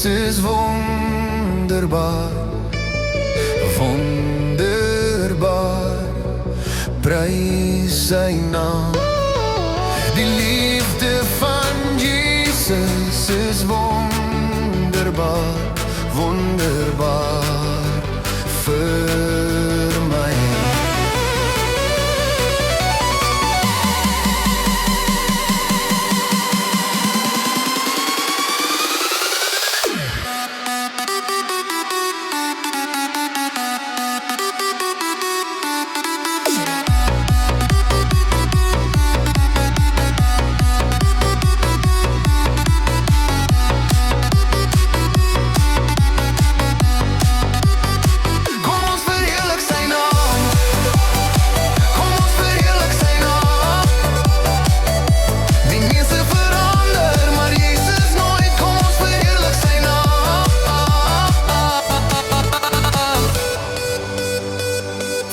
ist wunderbar, wunderbar. Prijs zijn naam. Die liefde van Jezus is wonderbaar, wonderbaar voor mij.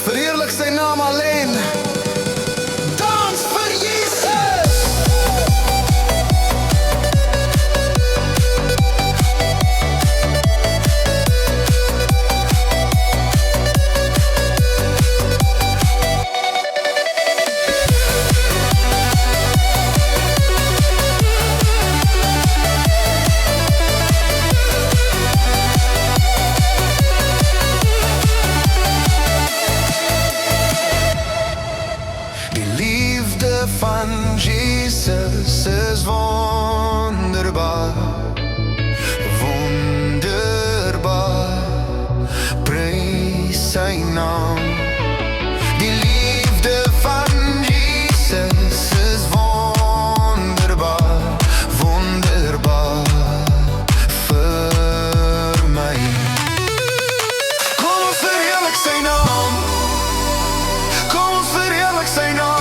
Verheerlijk zijn naam alleen. Dans voor Jezus. Van Jezus is wonderbaar, wonderbaar. Prijs zijn naam. Die liefde van Jezus is wonderbaar, wonderbaar voor mij. Kom ons verheerlijk zijn naam. Kom ons verheerlijk zijn naam.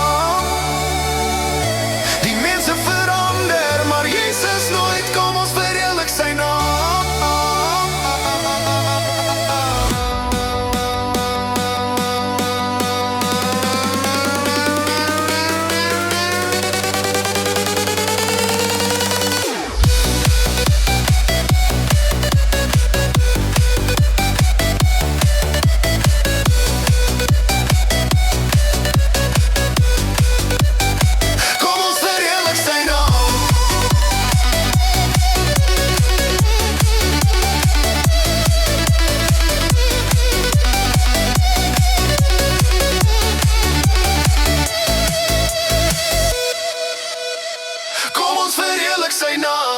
Verheerlijk zijn naam.